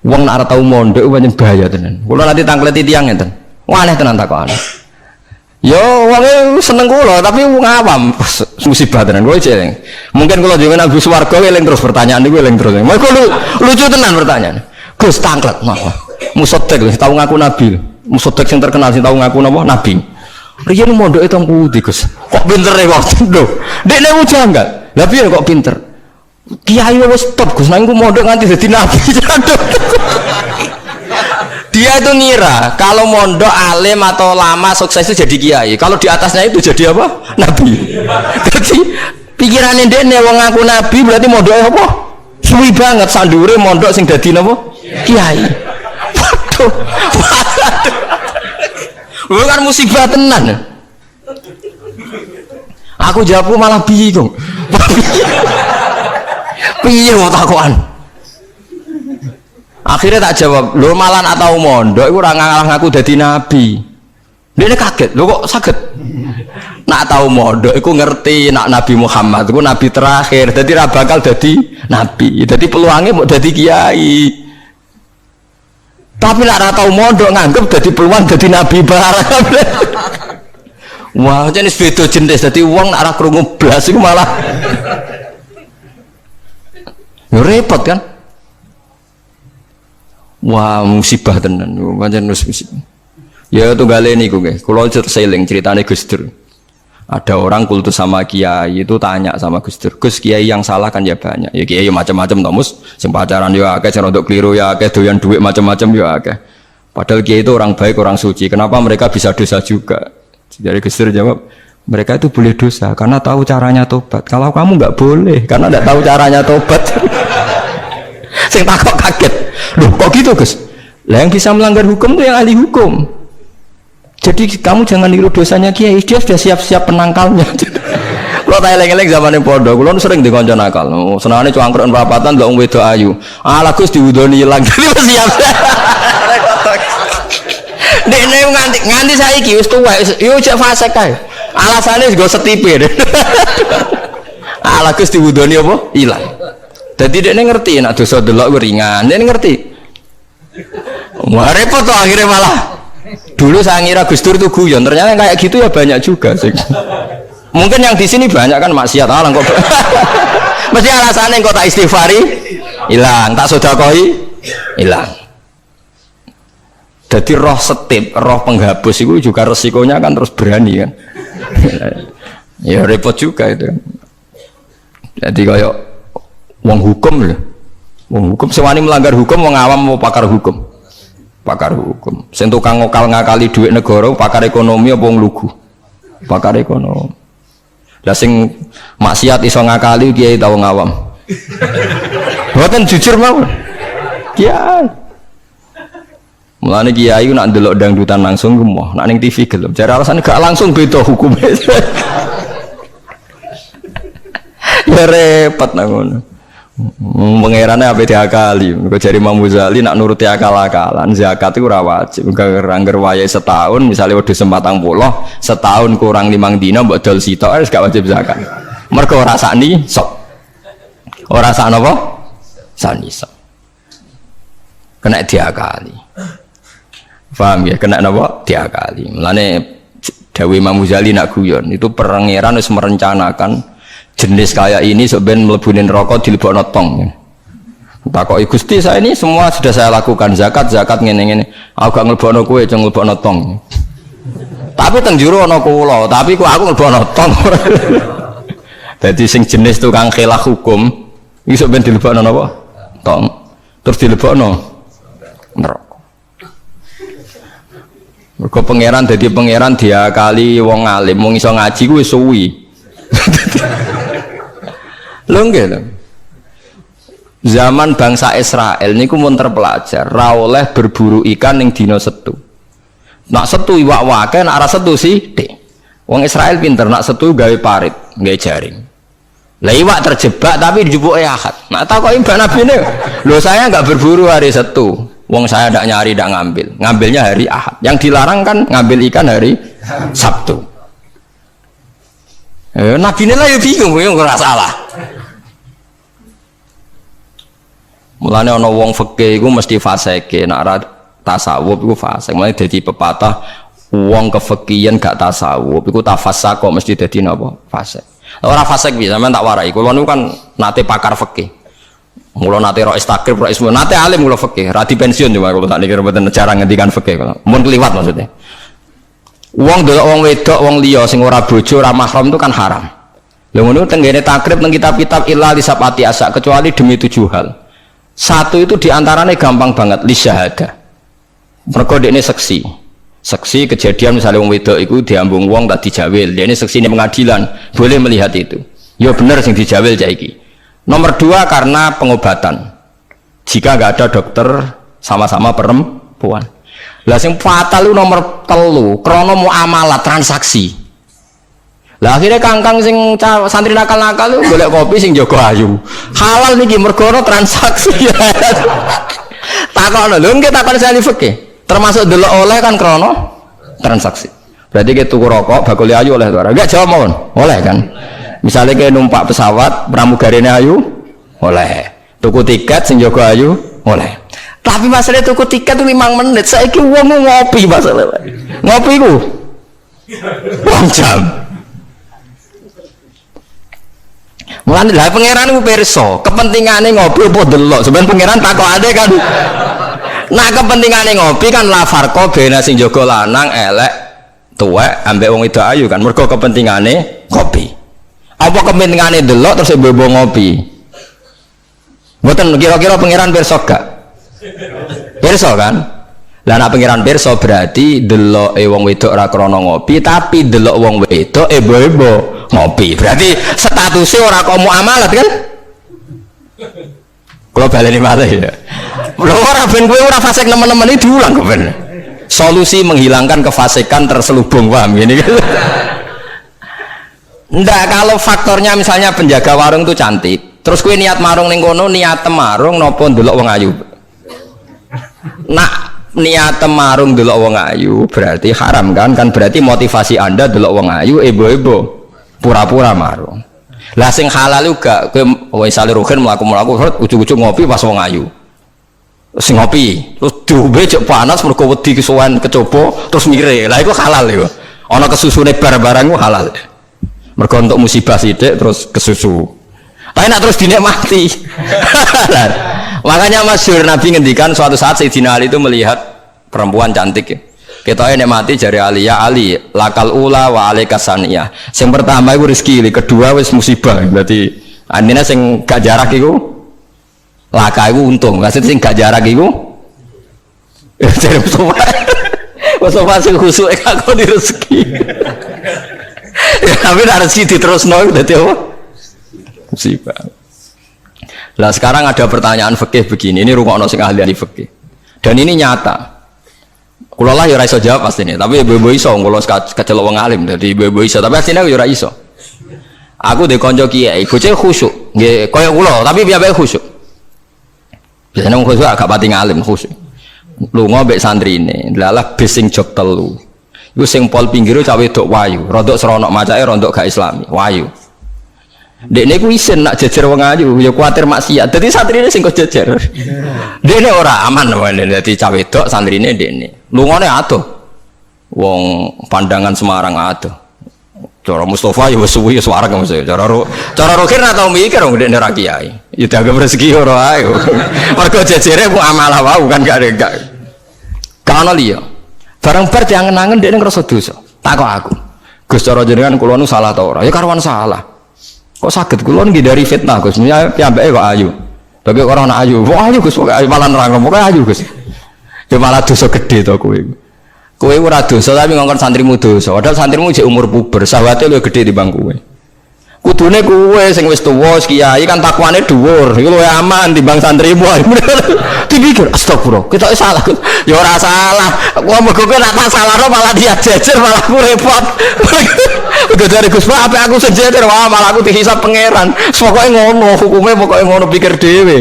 Wong nak ora tau mondok pancen bahaya tenan. Kula nanti tangkleti tiyang ngeten. Aneh tenan takokane. Yo wonge seneng kula tapi wong awam musibah tenan kula jeleng. Mungkin kula jenengan Agus Warga eling terus pertanyaan niku eling terus. Mergo lucu tenan pertanyaan. Gus tangklet napa? Musoddek sing tau ngaku nabi. Musoddek sing terkenal sing tau ngaku napa? Nabi. Riyen mondoke teng pundi Gus? Kok pintere kok lho. Dekne ujanggal. Lah piye kok pinter? Kiai wis top Gus, nang iku mondok nganti dadi nabi. Dia itu ngira kalau mondok alim atau lama sukses itu jadi kiai. Kalau di atasnya itu jadi apa? Nabi. Jadi pikirannya dia nih wong ngaku nabi berarti mondoknya apa? Suwi banget sandure mondok sing dadi napa? Kiai. Waduh. Bukan musibah tenan. Aku jawabku malah bingung. Piye mau takokan? Akhirnya tak jawab, lho malah nak tau mondok iku ora ngaku dadi nabi. Dene kaget, lho kok saged? Nak tau mondok iku ngerti nak Nabi Muhammad iku nabi terakhir, dadi ora bakal dadi nabi. Dadi peluangnya mau dadi kiai. Tapi nak ora tau mondok nganggep dadi peluang dadi nabi barang. Wah, jenis beda jenis. Dadi wong nak ora krungu blas iku malah yo repot kan? Wah, musibah tenan. Pancen musibah. Ya tunggale niku nggih. Kula seling ceritane Gus Dur. Ada orang kultus sama kiai itu tanya sama Gus Dur. Gus, kiai yang salah kan ya banyak. Ya kiai macam-macam to, Mus. Sing pacaran ya akeh, sing rodok keliru ya akeh, doyan duit macam-macam ya akeh. Padahal kiai itu orang baik, orang suci. Kenapa mereka bisa dosa juga? Jadi Gus Dur jawab, mereka itu boleh dosa karena tahu caranya tobat. Kalau kamu nggak boleh karena nggak tahu caranya tobat. Sing takok kaget. Loh kok gitu Gus? Lah yang bisa melanggar hukum itu yang ahli hukum. Jadi kamu jangan niru dosanya kiai, dia sudah siap-siap penangkalnya. Kalau tak eleng-eleng zamannya pondok, kalau sering dikonco nakal. Senangnya cuangkron perapatan, nggak wedok ayu. Ala Gus diwudoni hilang, jadi siap. Ini nganti saya kius tuh, yuk cek fase kai. Alasannya juga setipir. Ala Gus diwudoni apa? Hilang. Jadi dia ngerti, nak dosa delok ringan, dia ngerti. Wah repot tuh akhirnya malah. Dulu saya ngira Gus Dur itu guyon, ternyata kayak gitu ya banyak juga sih. Mungkin yang di sini banyak kan maksiat alang kok. Mesti alasannya kok tak istighfari, hilang, tak sedekoi, hilang. Jadi roh setip, roh penghapus itu juga resikonya kan terus berani kan. Ya repot juga itu. Jadi kayak wong hukum loh, wong hukum sewani melanggar hukum, wong awam mau pakar hukum. Pakar hukum, sing tukang ngakali duit negara, pakar ekonomi apa wong lugu? Pakar ekonomi. Lah sing maksiat iso ngakali kiai tau ngawam. Mboten jujur mawon. Kiai. Mulane kiai nak ndelok dangdutan langsung gemoh, nak ning TV gelem. Jare alasane gak langsung beda hukume. Ya repot nang ngono. Pengerannya apa diakali? Kau cari Imam Ghazali nak nuruti akal-akalan zakat itu ora wajib. Angger wayahe setahun misalnya wedhus 40 setahun kurang 5 dina mbok dol sitok wis gak wajib zakat. Mergo ora sakni sok. Ora sak napa? Sakni sok. Kena diakali. Paham ya? Kena napa? Diakali. Mulane dawuh Imam Ghazali nak guyon itu pangeran wis merencanakan jenis kayak ini sebenarnya melebunin rokok dilebokno tong. Takoki Gusti, saya ini semua sudah saya lakukan, zakat ngene-ngene. Aku gak nglebokno kowe, cuma nglebokno tong. Tapi teng jero ana kula, tapi kok aku nglebokno tong. Dadi sing jenis tukang khilaf hukum iki sebenarnya dilebokno napa? Tong. Terus dilebokno neraka. Mergo pangeran dadi pangeran diakali wong alim, wong iso ngaji kuwi suwi. Lho nggih lho. Zaman bangsa Israel niku mun terpelajar, ra oleh berburu ikan ning dina Setu. Nak Setu iwak wake, nak ora Setu sithik. Wong Israel pinter, nak Setu gawe parit, gawe jaring. Lah iwak terjebak tapi dijupuke Ahad. Nak takoki Mbak Nabi ini, lho saya enggak berburu hari Setu. Wong saya ndak nyari, ndak ngambil. Ngambilnya hari Ahad. Yang dilarang kan ngambil ikan hari Sabtu. Nabi ini lah ya bingung, ora salah. Mulane ana wong fikih iku mesti fasike, nek ora tasawuf iku fasik. Mulane dadi pepatah wong kefikihan gak tasawuf iku tafassak kok mesti dadi napa? Fasik. Ora fasik piye sampean tak warai. Kulo niku kan nate pakar fikih. Mula nate ro istakrib ro ismu nate alim kula fikih, ra di pensiun cuma kula tak niki mboten cara ngendikan fikih kula. Mun kliwat maksudnya. Wong delok wong wedok wong liya sing ora bojo ora mahram itu kan haram. Lha ngono tenggene takrib nang kitab-kitab illa lisabati asa kecuali demi 7 hal. Satu itu diantaranya gampang banget li syahadah. Mergo dekne seksi. Seksi kejadian misalnya wong wedok iku diambung wong tak dijawil. Dekne seksine pengadilan, boleh melihat itu. Ya bener sing dijawil cah iki. Nomor 2 karena pengobatan. Jika nggak ada dokter sama-sama perempuan. Lah sing fatal itu nomor 3 krana muamalah transaksi. Lah akhirnya kangkang sing santri nakal-nakal itu golek kopi sing jaga ayu. Halal niki mergo transaksi. Takono lho nggih takon sali fikih. Termasuk delok oleh kan krana transaksi. Berarti ke tuku rokok bakul ayu oleh ora? Enggak jawab mawon. Oleh kan? Misalnya kayak numpak pesawat pramugarine ayu oleh. Tuku tiket sing jaga ayu oleh. Tapi masalah tuku tiket itu 5 menit. Saiki wong ngopi masalah. Ngopi ku 2 jam. Mulane lha pangeran iku pirsa, kepentingane ngopi apa delok. Sampeyan pangeran takokane kan. Nah kepentingane ngopi kan la farqa bena sing jaga lanang elek tuwek ambek wong itu ayu kan. Mergo kepentingane kopi. Apa kepentingane delok terus mbok ngopi? Mboten kira-kira pangeran pirsa gak? Pirsa kan? Lah nek pangeran pirsa berarti deloke wong wedok ora krana ngopi, tapi delok wong wedok ebo-ebo ngopi. Berarti statusnya ora kok muamalat kan? Kalau baleni malih ya. Lho ora ben kowe ora fasik nemen-nemen iki diulang kok ben. Solusi menghilangkan kefasikan terselubung paham gini kan? Ndak kalau faktornya misalnya penjaga warung itu cantik. Terus kowe niat marung ning kono niat marung napa ndelok wong ayu. Nak niat marung delok wong ayu berarti haram kan berarti motivasi Anda delok wong ayu ebo-ebo pura-pura marung. Lah sing halal juga kowe misale rugen mlaku-mlaku ujug-ujug ngopi pas wong ayu. Sing ngopi terus diombe cek panas mergo wedi kesuwen kecoba terus mire. Lah iku halal iku. Ana kesusune barang-barang ku halal. Mergo untuk musibah sithik terus kesusu. Tapi nak terus dinikmati. Makanya masyhur Nabi ngendikan suatu saat Sayyidina Ali itu melihat perempuan cantik ya. Kita nikmati jari Ali ya Ali lakal ula wa alaika saniyah. Yang pertama itu rezeki, kedua wis musibah. Berarti artinya sing gak jarak iku laka iku untung. Maksudnya sing gak jarak iku jare Mustafa sing khusuk aku di rezeki. Tapi nek rezeki diterusno dadi apa? Musibah. Lah sekarang ada pertanyaan fikih begini, ini rungokno sing ahli fikih. Dan ini nyata. Kula lah ya ora iso jawab pasti ini, tapi ibu-ibu iso kula kecelok wong alim dadi ibu-ibu iso, tapi asline aku ya ora iso. Aku de kanca kiai, bocah khusyuk, nggih kaya kula, tapi piyambake khusyuk. Biasane wong khusyuk agak pati ngalim khusyuk. Lunga mbek santrine, lalah bis sing jog 3. Iku sing pol pinggire cah wedok wayu, rondok seronok macake rondok gak islami, wayu. Dekne ku isin nak jejer wong ayu ya kuwatir maksiat. Dadi santrine sing kok jejer. Dekne ora aman wae dadi cah wedok santrine dekne. Lungane adoh. Wong pandangan Semarang adoh. Cara Mustafa ya wis suwi ya suwareg mesti. Cara Rokin ora tau mikir wong dekne ra kiai. Ya dianggap rezeki ora ae. Mergo jejere ku amalah wau kan gak ada. Kana liya. Barang bar diangen-angen dekne ngrasa dosa. Takok aku. Gus cara jenengan kula nu salah ta ora? Ya karuan salah. Kok sakit kula nggih dari fitnah Gus. Piyambake kok ayu. Tapi orang anak ayu. Wah ayu Gus, pokoke malah nerang pokoke ayu Gus. Ya malah dosa gede to kowe. Kowe ora dosa tapi ngongkon santrimu dosa. Padahal santrimu jek umur puber, sawate luwih gede timbang kowe. Kudune kowe sing wis tuwa kiai kan takwane dhuwur. Iku luwih aman timbang santrimu. Dipikir astagfirullah, kita salah. Ya ora salah. Wong mergo kowe nek tak salahno malah dia jejer malah aku repot. Udah dari Gus Pak, apa aku sejejer, wah malah aku dihisap pangeran. Pokoknya ngono, hukumnya pokoknya ngono pikir dewe.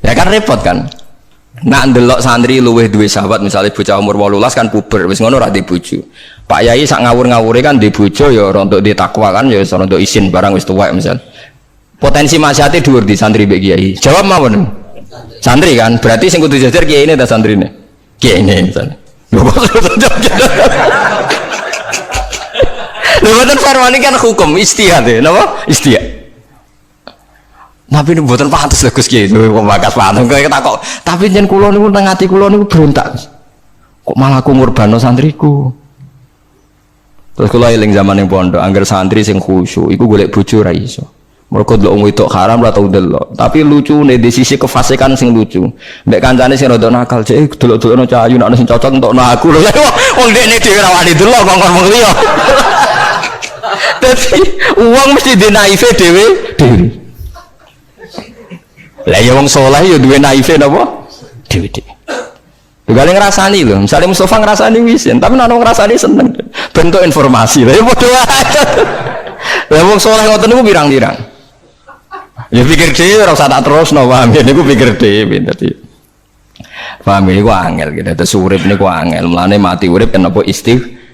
Ya kan repot kan. Nak ndelok santri luweh duwe sahabat misalnya bocah umur 18 kan puber, wis ngono ra dibojo. Pak Yai sak ngawur-ngawure kan di bojo ya rontok di takwa kan ya rontok isin barang wis tuwek misal. Potensi maksiate dhuwur di santri mbek kiai. Jawab mawon. Santri kan, berarti sing kudu jajar kiai ini ta santrine. Kiai ini misalnya. Lho boten farmani kan hukum istihad ya, napa? Istihad. Tapi ini boten pantes lho Gus Kiai, kok bakas pantes kok takok. Tapi yen kula niku nang ati kula niku berontak. Kok malah aku ngurbano santriku. Terus kula eling zaman ning pondok, angger santri sing khusyuk iku golek bojo ra iso. Mergo delok wong wedok haram ora tau delok. Tapi lucune di sisi kefasikan sing lucu. Mbek kancane sing rada nakal, cek delok-delokno cahayu nek ana sing cocok entokno aku lho. Wong dekne dhewe ra wani delok kok ngomong liya. Dadi wong mesti di naive dhewe. Lah ya wong saleh ya duwe naive napa? Dhewe. Gale ngrasani lho, misale Mustofa ngrasani wisin, tapi nek ngrasani seneng. Bentuk informasi. Lah ya padha wae. Lah wong saleh ngoten niku pirang-pirang. Ya pikir dhewe ora usah tak terusno, paham ya niku pikir dhewe dadi. Paham niku angel gitu. Terus urip niku angel, mlane mati urip kan apa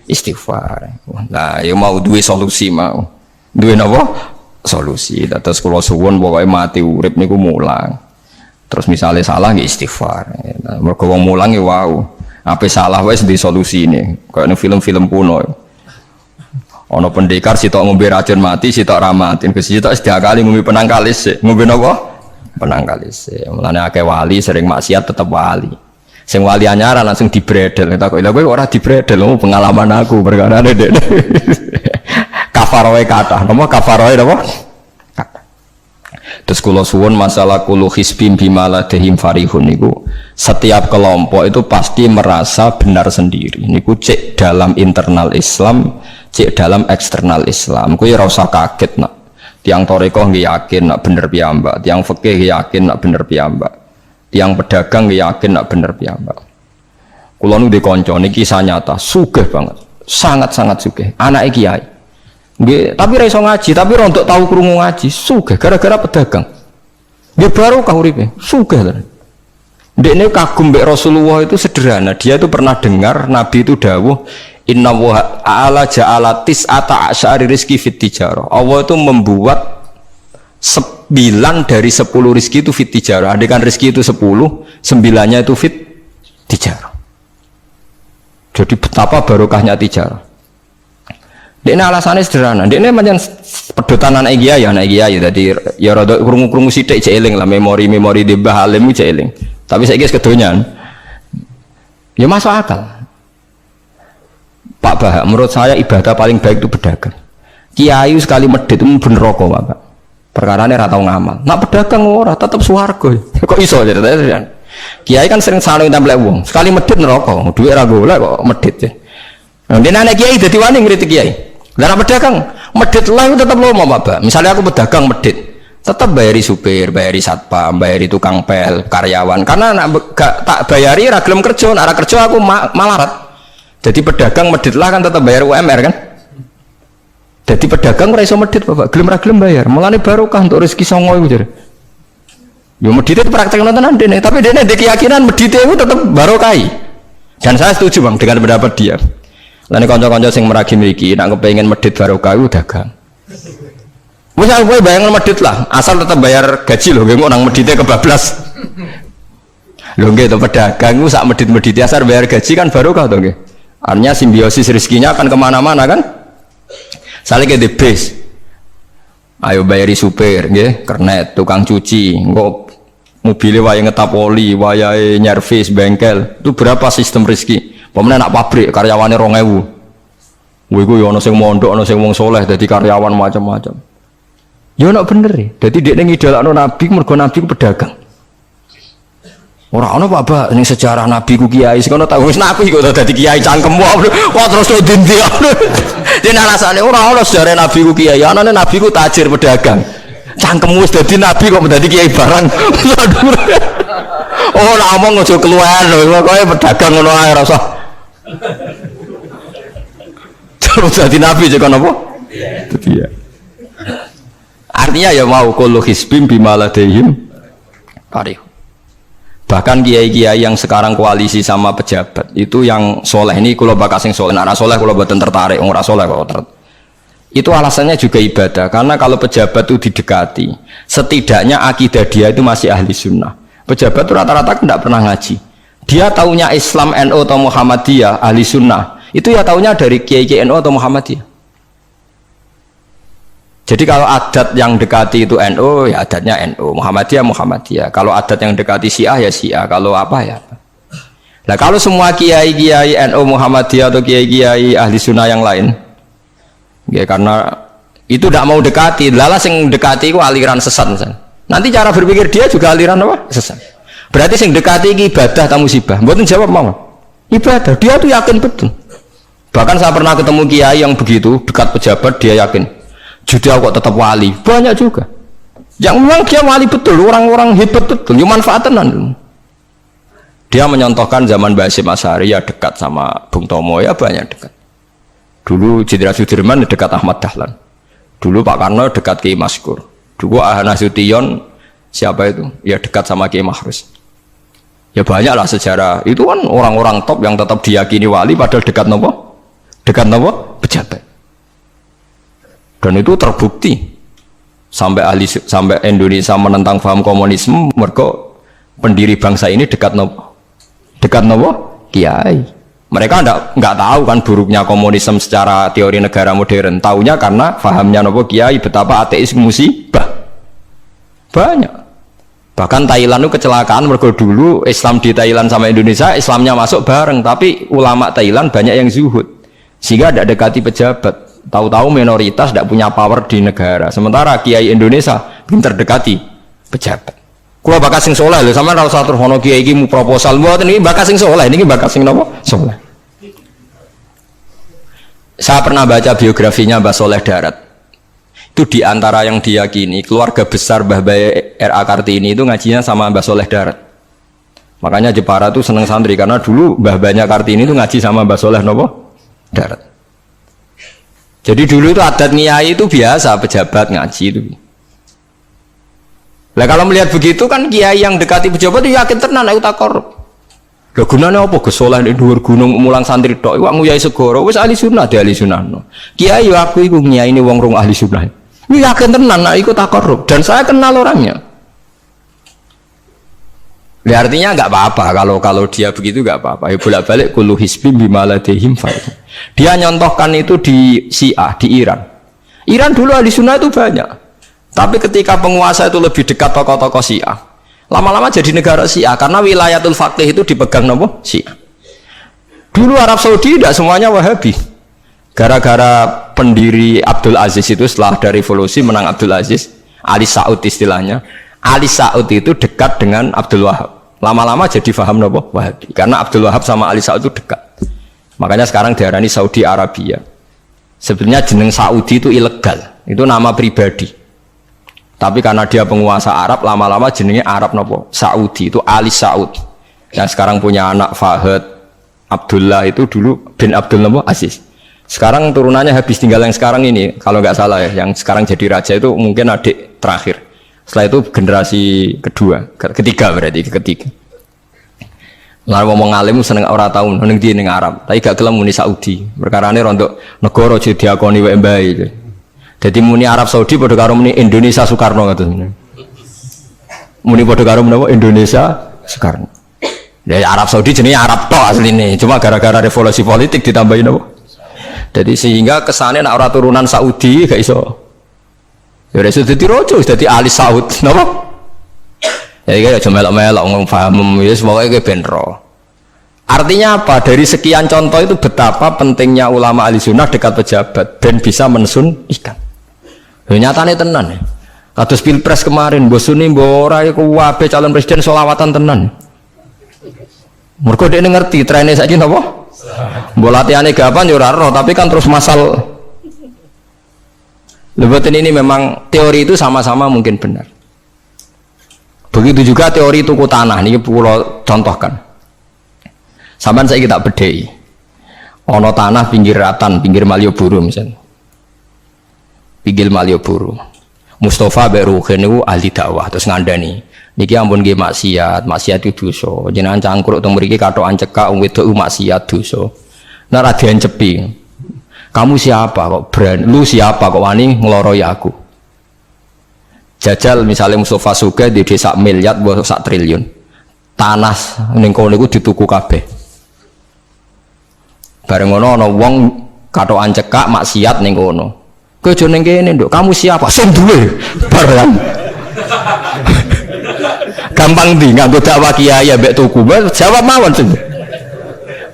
istighfar. Nah, ya mau duwe solusi mau. Duwe napa? Solusi. Terus kula suwun pokoke mati urip niku mulang. Terus misalnya salah nggih istighfar. Nah, mergo wong mulang ya wau. Ape salah wis di solusine. Kayak ning film-film kuno. Ono pendekar sitok ngombe racun mati, sitok ra mati. Sitok sediakali ngombe penang kalis. Ngombe napa? Penang kalis. Mulane akeh wali sering maksiat tetep wali. Sing wali anyaran langsung dibredel. Tak kok lha kowe ora dibredel, pengalaman aku perkarane Dek. Kafaroe kathah. Napa kafaroe napa? Terus kula suwun masalah kulu hisbim bimaladehim farihun niku setiap kelompok itu pasti merasa benar sendiri. Niku cek dalam internal Islam, cek dalam eksternal Islam. Kuwi ora usah kaget nak. Tiang torikoh nggih yakin nak bener piyambak, tiang fikih yakin nak bener piyambak. Tiang pedagang nggih yakin nak bener piyambak. Kula nu di kanca niki kisah nyata, sugih banget. Sangat-sangat sugih. Anake kiai. Nggih, tapi ra iso ngaji, tapi rontok tahu krungu ngaji, sugih gara-gara pedagang. Nggih barokah uripe, sugih lho. Ndekne kagum mbek Rasulullah itu sederhana. Dia itu pernah dengar Nabi itu dawuh, "Inna wa ta'ala ja'ala tis'ata asyari rizki fit tijarah." Allah itu membuat 9 dari 10 rizki itu fit tijarah. Andaikan rizki itu 10, 9-nya itu fit tijarah. Jadi betapa barokahnya tijarah. Ini alasannya sederhana. Ini macam pedotan anak kiai ya, anak kiai. Jadi ya rada krungu-krungu sithik cek eling lah memori-memori di Mbah Halim cek eling. Tapi saiki wis kedonyan. Ya masuk akal. Pak Bah, menurut saya ibadah paling baik itu pedagang. Kiai sekali medhit itu ben neraka, Pak. Perkarane ra tau ngamal. Nak pedagang ora tetep swarga. Kok iso ceritane? Kiai kan sering saling templek wong. Sekali medhit neraka, dhuwit ra golek kok medhit. Nah, dene anak kiai dadi wani ngritik kiai. Lah pedagang medhit lah itu tetap lomo Pak. Misalnya aku pedagang medhit, tetap bayari supir, bayari satpam, bayari tukang pel, karyawan. Karena nak gak tak bayari ra gelem kerja, nak ra kerja aku malarat. Jadi pedagang medhit lah kan tetap bayar UMR kan. Jadi pedagang ora iso medhit Bapak, gelem ra gelem bayar. Mulane barokah untuk rezeki songo iku jare. Yo medhit itu praktek nontonan dene, tapi dene ndek keyakinan medhit itu tetap barokah. Dan saya setuju Bang dengan pendapat dia. Lah nek kanca-kanca sing meragi mriki nek kepengin medhit barokah iku dagang. Wis kowe bayang medhit lah, asal tetap bayar gaji lho, nggih nang medhite kebablas. Lho nggih to pedagang iku sak medhit-medhit asal bayar gaji kan barokah to nggih. Artinya simbiosis rezekinya akan kemana-mana kan. Saling ke bis. Ayo bayari supir nggih, kernet, tukang cuci, engko mobilnya wayahe ngetap oli, wayahe nyervis bengkel. Itu berapa sistem rezeki? Pemene nak pabrik karyawane 2000. Kuwi ku yo ana sing mondok, ana sing wong saleh dadi karyawan macam-macam. Yo nek bener e. Dadi dekne ngidolakno nabi mergo nabi ku pedagang. Ora ana Pak ning sejarah nabi ku kiai sing ana tak wis nabi kok dadi kiai cangkemmu. Wah terus to ndi. Dene alasane ora ana sejarah nabi ku kiai, anane nabi ku tajir pedagang. Cangkemmu wis dadi nabi kok dadi kiai barang. Oh ora omong aja keluar lho, kowe pedagang ngono ae ora usah. Terus jadi nabi juga apa? Itu dia. Artinya ya mau kullu hisbim bimaladehim farih. Bahkan kiai-kiai yang sekarang koalisi sama pejabat itu yang soleh ini kalau bakal sing soleh, nak soleh kalau buatan tertarik, orang soleh kok Itu alasannya juga ibadah, karena kalau pejabat itu didekati, setidaknya akidah dia itu masih ahli sunnah. Pejabat itu rata-rata tidak pernah ngaji. Dia taunya Islam NU atau Muhammadiyah, ahli sunnah. Itu ya taunya dari Kiai NU atau Muhammadiyah. Jadi kalau adat yang dekati itu NU, ya adatnya NU, Muhammadiyah, Muhammadiyah. Kalau adat yang dekati Syiah, ya Syiah. Kalau apa ya apa. Nah kalau semua kiai-kiai NU, Muhammadiyah atau kiai-kiai ahli sunnah yang lain, ya karena itu tidak mau dekati, lala sing dekati itu aliran sesat misalnya. Nanti cara berpikir dia juga aliran apa? Sesat. Berarti sing dekati ini ibadah atau musibah? Mboten jawab mau. Ibadah. Dia tuh yakin betul. Bahkan saya pernah ketemu kiai yang begitu dekat pejabat, dia yakin. Jadi kok tetap wali. Banyak juga. Yang memang dia wali betul, orang-orang hebat betul, cuma manfaatan. Dia menyontohkan zaman Mbah Hasyim Asy'ari ya dekat sama Bung Tomo ya banyak dekat. Dulu Jenderal Sudirman dekat Ahmad Dahlan. Dulu Pak Karno dekat Kiai Maskur. Dulu Ahana Sution siapa itu? Ya dekat sama Kiai Mahrus. Ya banyaklah sejarah. Itu kan orang-orang top yang tetap diyakini wali padahal dekat nopo? Dekat nopo? Pejabat. Dan itu terbukti. Sampai Indonesia menentang paham komunisme, mergo pendiri bangsa ini dekat nopo? Dekat nopo? Kiai. Mereka nggak tahu kan buruknya komunisme secara teori negara modern. Taunya karena fahamnya nopo kiai betapa ateis musibah. Banyak. Bahkan Thailand itu kecelakaan mergo dulu Islam di Thailand sama Indonesia Islamnya masuk bareng, tapi ulama Thailand banyak yang zuhud sehingga tidak dekati pejabat. Tahu-tahu minoritas tidak punya power di negara. Sementara kiai Indonesia pinter dekati pejabat. Kalau bakas sing soleh lho, sama ora usah terus ono kiai iki mu proposal mboten niki bakas sing soleh, niki bakas sing napa? Soleh. Saya pernah baca biografinya Mbah Soleh Darat. Itu diantara yang diyakini keluarga besar Mbah Bae R.A. Kartini itu ngajinya sama Mbah Soleh Darat. Makanya Jepara tuh seneng santri karena dulu Mbah Banyak Kartini itu ngaji sama Mbah Soleh nopo? Darat. Jadi dulu itu adat kiai itu biasa pejabat ngaji itu. Lah kalau melihat begitu kan kiai yang dekati pejabat itu yakin tenan aku tak korup. Lah gunane apa gesoleh ning dhuwur gunung mulang santri tok iku nguyai segoro wis ahli sunnah de ahli sunnah. Kiai yo aku iku nyaine wong rong ahli sunnah. Ini yakin tenan nek iku tak korup dan saya kenal orangnya. Ya artinya enggak apa-apa kalau dia begitu enggak apa-apa. Ya bolak-balik kullu hisbim bima ladehim fa'il. Dia nyontohkan itu di Syiah di Iran. Iran dulu ahli sunnah itu banyak. Tapi ketika penguasa itu lebih dekat tokoh-tokoh Syiah, lama-lama jadi negara Syiah karena wilayatul faqih itu dipegang nopo Syiah. Dulu Arab Saudi tidak semuanya Wahabi. Gara-gara pendiri Abdul Aziz itu setelah ada revolusi menang Abdul Aziz, Ali Saud istilahnya. Ali Saud itu dekat dengan Abdul Wahab. Lama-lama jadi faham nopo Wahabi karena Abdul Wahab sama Ali Saud itu dekat. Makanya sekarang diarani Saudi Arabia. Sebenarnya jeneng Saudi itu ilegal, itu nama pribadi. Tapi karena dia penguasa Arab, lama-lama jenenge Arab nopo Saudi itu Ali Saud. Yang sekarang punya anak Fahad Abdullah itu dulu bin Abdul nopo Aziz. Sekarang turunannya habis tinggal yang sekarang ini, kalau nggak salah ya, yang sekarang jadi raja itu mungkin adik terakhir. Setelah itu generasi ketiga berarti ketiga. Lalu ngomong alim seneng ora tau ning ndi ning Arab, tapi gak gelem muni Saudi. Perkarane rontok negara jadi diakoni wae mbae. Jadi muni Arab Saudi padha karo muni Indonesia Soekarno ngoten. Muni padha karo menapa Indonesia Soekarno. Dari Arab Saudi jenenge Arab tok asline, cuma gara-gara revolusi politik ditambahin apa? Jadi sehingga kesane nek ora turunan Saudi gak iso. Ya wis dadi rojo, dadi Ali Saud, napa? Ya iki aja melok-melok ngomong paham wis pokoke ben ro. Artinya apa? Dari sekian contoh itu betapa pentingnya ulama ahli sunnah dekat pejabat dan bisa mensunnikan. Nyatane tenan ya. Kados pilpres kemarin, mbok suni mbok ora iku wae calon presiden selawatan tenan. Mergo dekne ngerti trene saiki napa? Mbok latihane gapan yo ora ero, tapi kan terus masal. Lebatin ini memang teori itu sama-sama mungkin benar. Begitu juga teori tuku tanah niki kula contohkan. Sampeyan saiki tak bedheki. Ana tanah pinggir Ratan, pinggir Malioboro misalnya. Pinggir Malioboro. Mustafa Beruhin niku ahli dakwah terus ngandani. Niki ampun nggih maksiat itu dosa. Jenengan cangkruk teng mriki katokan cekak wong wedok maksiat dosa. Nek ra diancepi. Kamu siapa kok berani? Lu siapa kok wani ngeloroi aku? Jajal misalnya Mustafa Sugih di desa miliar buat sak triliun. Tanah ning kono iku dituku kabeh. Bareng ngono ana wong katokan cekak maksiat ning kono. Kowe aja ning kene, Nduk. Kamu siapa? Sing duwe. Barang. Gampang ndi nganggo dakwah kiai mbek tuku. Jawab mawon sing.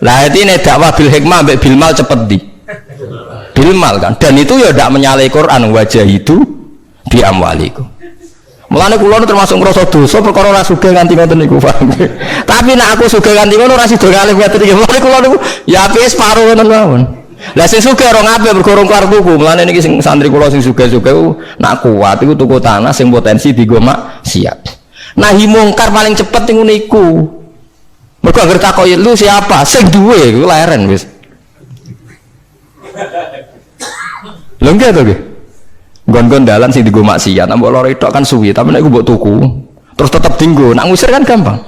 Lah intine dakwah bil hikmah mbek bil mal cepet ndi? Bil mal kan. Dan itu ya ndak menyalahi Quran wajah itu di amwaliku. Mulane kula termasuk ngrasa dosa perkara ora sugih nganti ngoten niku, paham. Tapi nek aku sugih nganti ngono ora sida ngalih ngoten iki. Mulane kula niku ya ape separo ngoten mawon. Lah sing sugih ora ngape mergo ora kelar tuku. Mulane niki sing santri kula sing sugih-sugih nak kuat iku tuku tanah sing potensi dienggo maksiat. Nahi mungkar paling cepet niku niku. Mergo anggere takoki lu siapa? Sing duwe iku leren wis. Lho nggih to nggih. Gon-gon dalan sing dienggo maksiat, mbok loro tok kan suwi, tapi nek mbok tuku, terus tetep dienggo, nak ngusir kan gampang.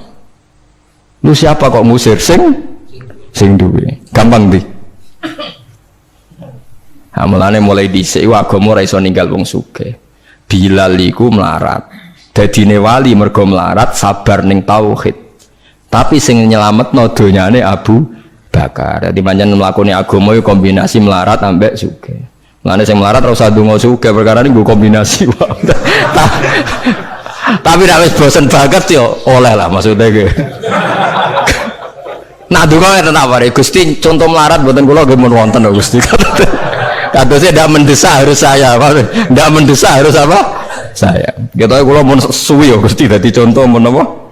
Lu siapa kok ngusir sing duwe? Gampang ndi? Ha mulane mulai dhisik agama ora iso ninggal wong sugih. Bilal iku melarat. Dadine wali mergo melarat sabar ning tauhid. Tapi sing nyelametno donyane Abu Bakar. Dadi pancen mlakoni agama iku kombinasi melarat ambek sugih. Mulane sing melarat ora usah ndonga sugih perkara ini nggo kombinasi wae. Tapi nek wis bosen banget yo oleh lah maksudnya ge. Nah ndonga enten apa Gusti contoh melarat mboten kula nggih mun wonten Gusti. Kadosnya ndak mendesak harus saya, ndak mendesak harus apa? Saya. Kita kula mun suwi yo Gusti dadi contoh mun apa?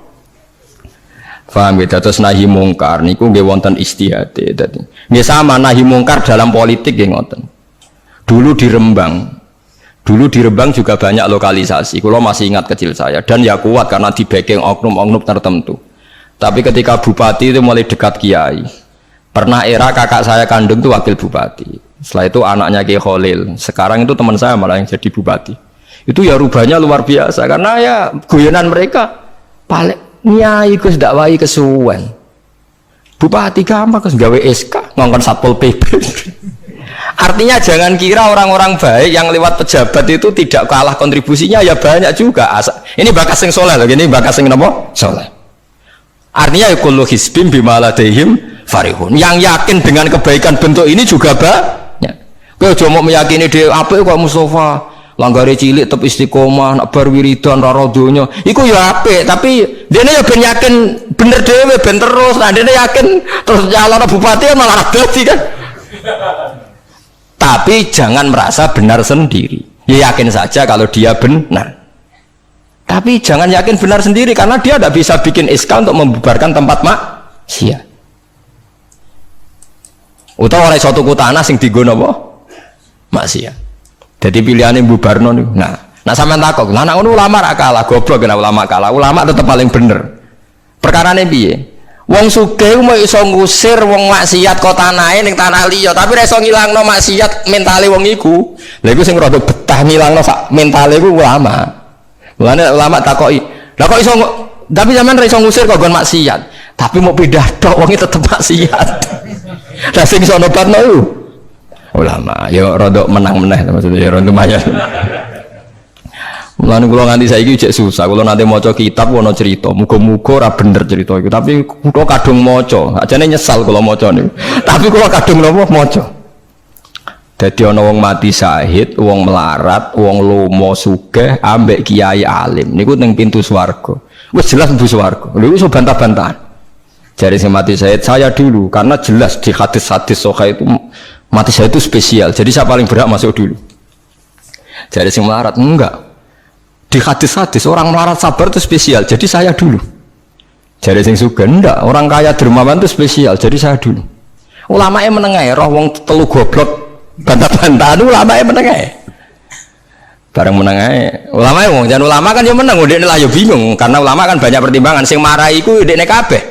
Paham ya, terus nahi mungkar niku nggih wonten istihate dadi. Nggih sama nahi mungkar dalam politik nggih ngoten. Dulu di Rembang juga banyak lokalisasi. Kalau masih ingat kecil saya dan ya kuat karena di backing oknum-oknum tertentu. Tapi ketika bupati itu mulai dekat kiai. Pernah era kakak saya kandung itu wakil bupati. Setelah itu anaknya Kiai Khalil. Sekarang itu teman saya malah yang jadi bupati. Itu ya rubahnya luar biasa karena ya guyonan mereka paling nyai Gus dakwai kesuwen. Bupati gampang Gus gawe SK ngongkon Satpol PP. Artinya jangan kira orang-orang baik yang lewat pejabat itu tidak kalah kontribusinya, ya banyak juga. Ini bakas sing soleh loh, ini bakas sing napa? Soleh. Artinya kullu hisbim bima ladaihim farihun. Yang yakin dengan kebaikan bentuk ini juga banyak. Kowe aja mau meyakini dhewe apik kok Mustafa, langgare cilik tetep istiqomah, nak bar wiridan ra donya. Iku ya apik, tapi dene ya ben yakin bener dhewe ben terus. Nah dene yakin terus nyalon bupati malah dadi kan. Tapi jangan merasa benar sendiri. Ya yakin saja kalau dia benar. Tapi jangan yakin benar sendiri karena dia tidak bisa bikin SK untuk membubarkan tempat maksiat. Utawa oleh suatu tanah sing dienggo napa? Maksiat. Jadi pilihannya bubarno niku. Nah sampean takok, lah nek ulama ra kalah, goblok nek ulama kalah. Ulama tetap paling bener. Perkarane piye? Wong sugih mau iso ngusir wong maksiat kok tanahe ning tanah liya, tapi ora iso ngilangno maksiat mentale wong iku. Lha iku sing rada betah ngilangno sak mentale iku ulama. Mulane ulama takoki, "Lah kok iso tapi sampean ora iso ngusir kok nggon maksiat, tapi mau pindah tok wong tetep maksiat." Lah sing iso nobatno iku ulama. Ya rada menang meneh maksudnya ya rada lumayan. Mulane kula nganti saiki cek susah. Kula nanti maca kitab ana cerita, muga-muga ora bener cerita iku. Tapi kula kadung maca. Ajane nyesal kula maca niku. Tapi kula kadung napa maca. Dadi ana wong mati syahid, wong melarat, wong lomo sugih ambek kiai alim. Niku ning pintu swarga. Wis jelas mlebu swarga. Lha iso bantah-bantahan. Jare sing mati syahid saya dulu karena jelas di hadis-hadis sahih itu mati syahid itu spesial. Jadi saya paling berhak masuk dulu. Jare sing melarat enggak. Di hadis-hadis orang melarat sabar itu spesial, jadi saya dulu. Jadi sing sugih ndak, orang kaya dermawan itu spesial, jadi saya dulu. Ulama yang menengah, roh wong telu goblok bantah-bantahan, ulama yang menengah. Bareng menengah, ulama yang wong jangan ulama kan yang menang, udah lah yo bingung, karena ulama kan banyak pertimbangan. Sing marahi iku dekne kabeh.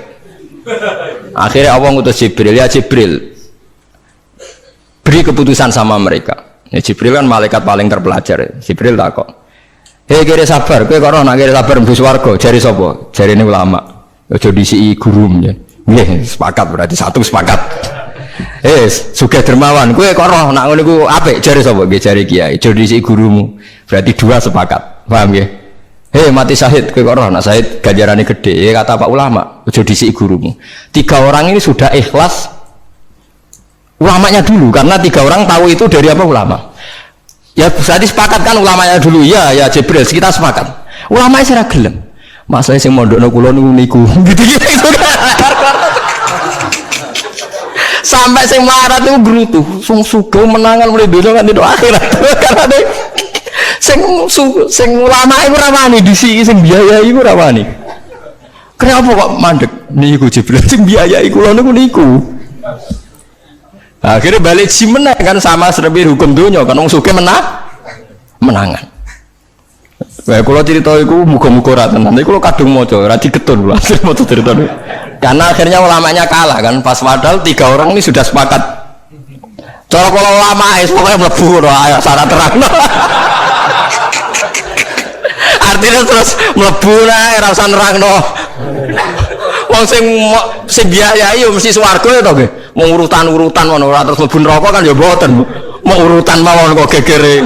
Akhirnya Allah ngutus Jibril, ya Jibril, beri keputusan sama mereka. Ya, Jibril kan malaikat paling terpelajar. Jibril takok. Hei kira sabar, kowe kok ora nak kira sabar mlebu swarga, jare sapa? Jarine ulama. Aja disiki guru ya. Nggih, sepakat berarti satu sepakat. Sugih dermawan, kowe kok roh nak ngono iku apik jare sapa? Nggih jare kiai. Jare dhisik gurumu. Berarti dua sepakat. Paham nggih? Mati syahid kowe kok roh nak syahid ganjarane gede. Kata Pak ulama, aja dhisik gurumu. 3 orang ini sudah ikhlas ulamanya dulu karena 3 orang tahu itu dari apa ulama. Ya berarti sepakat kan ulamanya dulu. Ya Jibril kita sepakat. Ulamanya sira gelem. Masa sing mondokno kula niku gitu-gitu itu. Sampai sing marat itu gerutu, sing sugih menangan mulai donya kan itu akhirat. Karena sing ulama iku ora wani disiki sing biayai iku ora wani. Kenapa kok mandek niku Jibril sing biayai kula niku. Akhirnya balik si menang kan sama seperti hukum dunia kan wong sugih menangan. Kayak kalau cerita itu muka-muka rata nanti kalau kadung moco rati getun lah moco cerita itu karena akhirnya ulamanya kalah kan pas padahal 3 orang ini sudah sepakat cara kalau ulama pokoknya melebu syarat terang artinya terus melebu rasa nerang wong sing biayai mesti swarga ya toh mau urutan mana terus mlebu neraka kan ya mboten mau urutan mawon kok gegere.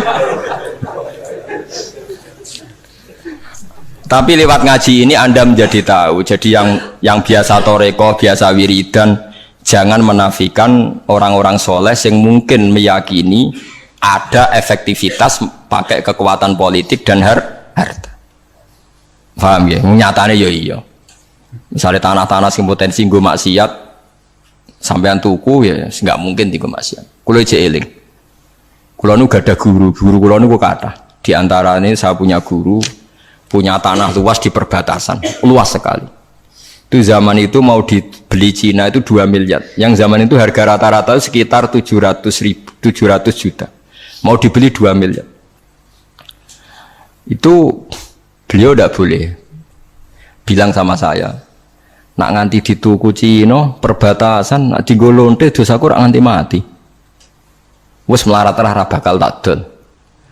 Tapi lewat ngaji ini Anda menjadi tahu. Jadi yang biasa toreko, biasa wiridan, jangan menafikan orang-orang soleh yang mungkin meyakini ada efektivitas pakai kekuatan politik dan harta. Paham ya? Nyatanya ya iya. Misalnya tanah-tanah yang potensi nggo maksiat, sampean tuku ya nggak mungkin nggo maksiat. Kulo aja eling. Kulo nu gak ada guru kulo nu kata. Di antara ini saya punya guru. Punya tanah luas di perbatasan, luas sekali. Itu zaman itu mau dibeli Cina itu 2 miliar. Yang zaman itu harga rata-rata sekitar 700 juta. Mau dibeli 2 miliar. Itu beliau tidak boleh. Bilang sama saya, nak nganti dituku Cina perbatasan, nak digolonte dosaku rak nganti mati. Wes melarat-larat bakal takdol.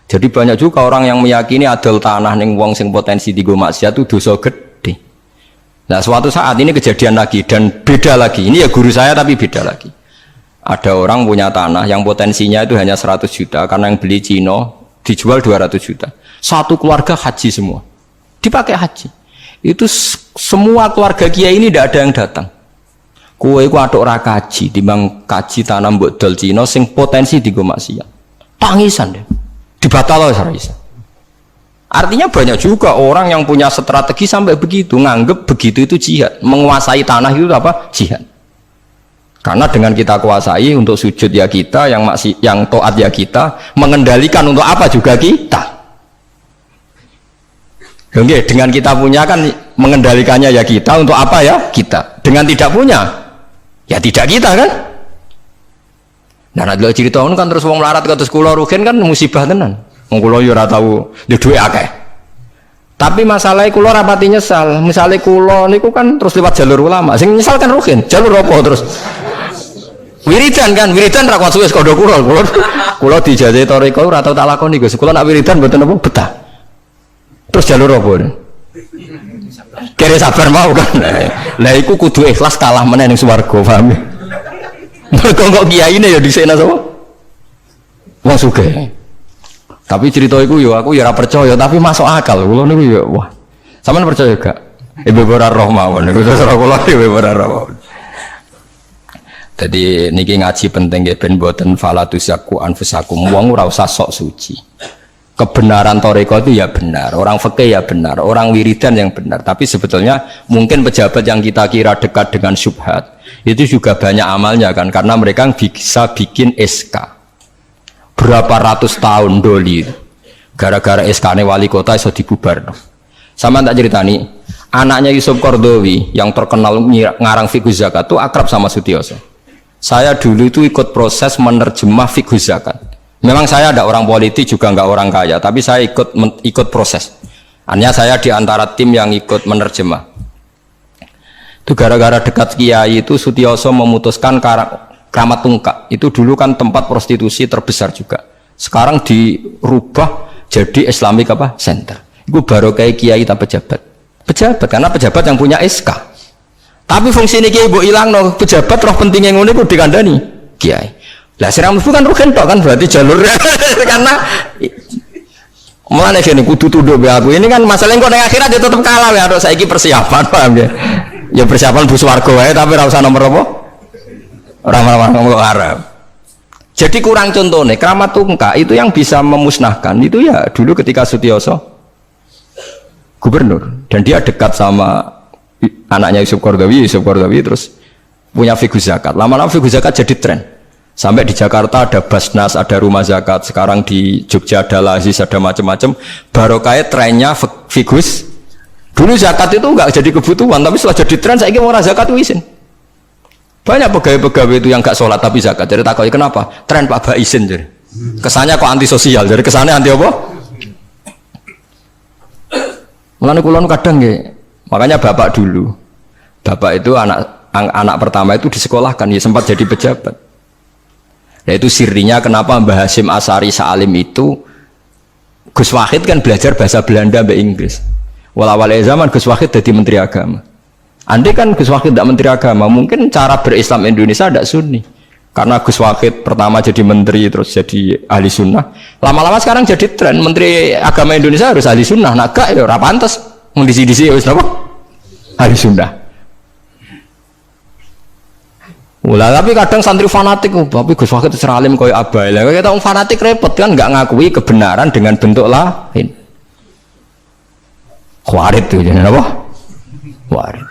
Jadi banyak juga orang yang meyakini adol tanah ning wong sing potensi digo maksiat itu dosa gede. Nah suatu saat ini kejadian lagi dan beda lagi. Ini ya guru saya tapi beda lagi. Ada orang punya tanah yang potensinya itu hanya 100 juta karena yang beli Cina dijual 200 juta. Satu keluarga haji semua. Dipakai haji. Itu semua keluarga kiai ini tidak ada yang datang. Kowe iku atuk ora kaji timbang kaji tanah mbok dol Cina sing potensi digo maksiat. Tangisan deh. Dibatal oleh artinya banyak juga orang yang punya strategi sampai begitu nganggep begitu itu jihad, menguasai tanah itu apa jihad. Karena dengan kita kuasai untuk sujud ya kita, yang taat ya kita, mengendalikan untuk apa juga kita. Oke, dengan kita punya kan mengendalikannya ya kita, untuk apa ya kita. Dengan tidak punya ya tidak kita kan. Nah, nek cerita ngono kan terus wong melarat kados kula rugen kan musibah tenan. Wong kula yo ora tau duwe akeh. Tapi masalah kula rapati nyesal. Misale kula niku kan terus lewat jalur ulama. Sing nyesal kan rugen. Jalur apa terus? Wiridan kan, wiridan ra kuat suwe kondo kula. Kula dijajahi toriko ora tau tak lakoni Gus. Kula nak wiridan mboten apa betah. Terus jalur apa? Kere sabar mau kan. Lah iku kudu ikhlas kalah meneh ning swarga, paham ya? Kok kiai ini ya di sana sama wong sugih. Tapi cerita itu ya aku ya ora percaya tapi masuk akal. Kula niku ya wah. Sampeyan percaya gak? Ibu ora roh mawon niku terus kula ibu ora roh. Jadi niki ngaji penting nggih ben mboten falatusyaku anfusakum. Wong ora usah sok suci. Kebenaran toriko itu ya benar, orang fikih ya benar, orang wiridan yang benar. Tapi sebetulnya mungkin pejabat yang kita kira dekat dengan syubhat itu juga banyak amalnya kan, karena mereka bisa bikin SK berapa ratus tahun doli gara-gara SK-nya wali kota iso dibubar. Sama tak ceritani, anaknya Yusuf Qaradawi yang terkenal ngarang fiqh zakat itu akrab sama Sutioso. Saya dulu itu ikut proses menerjemah fiqh zakat. Memang saya ada orang politik juga nggak orang kaya, tapi saya ikut proses. Hanya saya di antara tim yang ikut menerjemah. Itu gara-gara dekat kiai itu Sutioso memutuskan Kramat Tungkak. Itu dulu kan tempat prostitusi terbesar juga. Sekarang dirubah jadi Islamic apa? Center. Itu baru kayak kiai tak pejabat. Pejabat karena pejabat yang punya SK. Tapi fungsi ini kiai mbok ilang no pejabat roh pentingnya ngono iku dikandani. kiai. Lah sira mlebu kan rugen tok kan berarti jalurnya karena mulane gini kudu tunduk be aku. Ini kan masalahnya kok ning akhirat ya tetep kalah ya harus saiki persiapan paham ya. Ya persiapan bus warga wae tapi ora usah nomor apa? Ora nomor Arab. Jadi kurang contohnya keramat tungkak itu yang bisa memusnahkan itu ya dulu ketika Sutioso gubernur dan dia dekat sama anaknya Yusuf Qaradawi terus punya figur zakat. Lama-lama figur zakat jadi tren. Sampai di Jakarta ada Basnas, ada rumah zakat. Sekarang di Jogja ada Lazis, ada macam-macam. Barokahnya trennya figus. Dulu zakat itu enggak jadi kebutuhan, tapi setelah jadi tren saya ingin orang zakat itu izin. Banyak pegawai-pegawai itu yang enggak sholat tapi zakat. Jadi takoi kenapa? Tren Pak Ba izin jadi. Kesannya kok antisosial. Jadi kesannya anti apa? Mulane kula kadang nggih. Makanya bapak dulu. Bapak itu anak pertama itu disekolahkan, ya sempat jadi pejabat. Nah itu sirinya kenapa Mbah Hasyim Asari Salim itu Gus Wahid kan belajar bahasa Belanda sampai Inggris. Walawal zaman Gus Wahid jadi menteri agama. Andai kan Gus Wahid tidak menteri agama, mungkin cara berislam Indonesia tidak sunni. Karena Gus Wahid pertama jadi menteri terus jadi ahli sunnah. Lama-lama sekarang jadi tren menteri agama Indonesia harus ahli sunnah. Nah gak ya ora pantes mendisi-disi wis napa? Ahli sunnah. Ulah tapi kadang santri fanatik, tapi Gus Wahid seralim koyo abai. Lah kita orang fanatik repot kan nggak ngakui kebenaran dengan bentuk lain. Khawarit tuh jadi apa? Khawarit.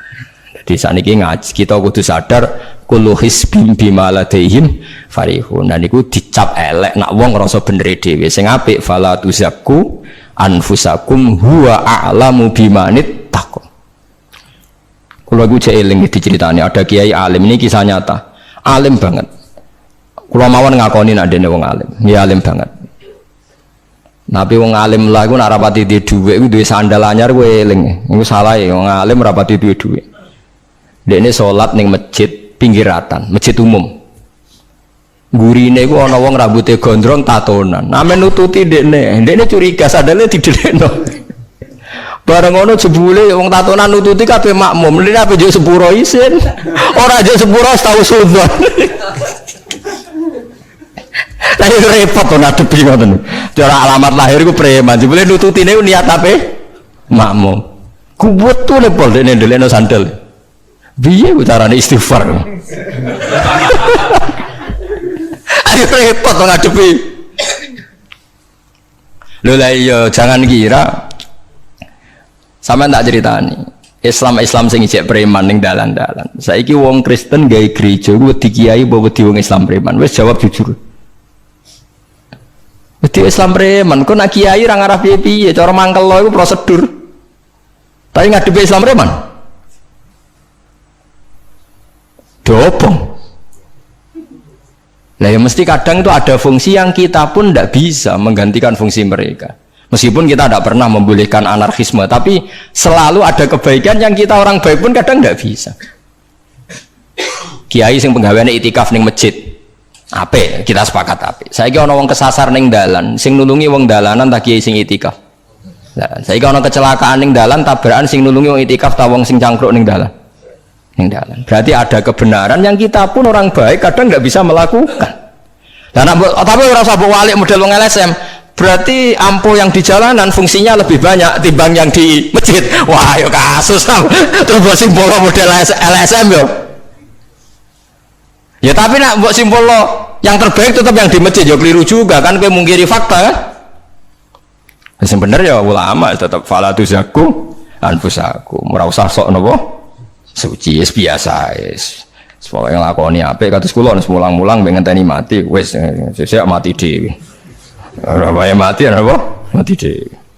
Jadi saat ini ngaji kita kudu sadar kullu hisbim bima ladaihim farihun. Dan itu dicap elek nak wong ngrasa bener dhewe. Sing apik fala tuzakku anfusakum huwa a'lamu bimanit taqwa. Kalau aku cek eling diceritani ada kiai alim, ini kisah nyata, alim banget. Kalau mawon ngakoni nak dene wong alim, ya alim banget. Tapi wong alim lah, aku nak rapati di duit, aku duit sandal anyar, gue eling. Aku salah ya, wong alim rapati duit. Dia ini sholat neng masjid pinggiratan, masjid umum. Gurine ku ana wong rambutnya gondrong tatonan. Name nututi dekne curiga sadale didekno. Bareng ngono jebule wong tatonan nututi kabeh makmum. Lha apa yo sepuro isin. Ora aja sepuro tau sunnah. Lah repot to ngadepi ngoten. Cara alamat lahir ku preman. Jebule nututine niat ape? Makmum. Kuwet to lepol dekne ndelekno sandal. Piye carane istighfar? Ayo repot to ngadepi. Lho lah iya jangan kira sampean tak ceritani. Islam sing ijek preman ning dalan-dalan. Saiki wong Kristen gawe gereja ku wedi kiai apa wedi wong Islam preman? Wis jawab jujur. Wedi Islam preman, kok nak kiai ra ngarah piye-piye, cara mangkel lo iku prosedur. Tapi ngadepi Islam preman. Dobong. Lah ya mesti kadang itu ada fungsi yang kita pun tidak bisa menggantikan fungsi mereka. Meskipun kita tidak pernah membolehkan anarkisme, tapi selalu ada kebaikan yang kita orang baik pun kadang tidak bisa. Kiai sing penggaweane itikaf ning masjid. Ape kita sepakat ape. Saiki ana wong kesasar ning dalan, sing nulungi wong dalanan ta kiai sing itikaf. Lah saiki ana kecelakaan ning dalan tabrakan sing nulungi wong itikaf ta wong sing cangkruk ning dalan. Berarti ada kebenaran yang kita pun orang baik kadang nggak bisa melakukan. Dan tapi orang sabuk walik model wong LSM, berarti ampuh yang di jalanan fungsinya lebih banyak timbang yang di masjid. Wah, yo kasus terus buat simbol model LSM yo. Ya tapi nak buat simbol yang terbaik tetap yang di masjid yo keliru juga kan, kowe mungkiri fakta kan. Yang bener ya ulama tetap fala tuzaku anfusakum. Ora usah sok napa suci biasa wis. Pokoke nglakoni apik kados kula wis mulang-mulang ben ngenteni mati wis sesuk mati dhewe. Ora wae mati apa? Mati dhewe.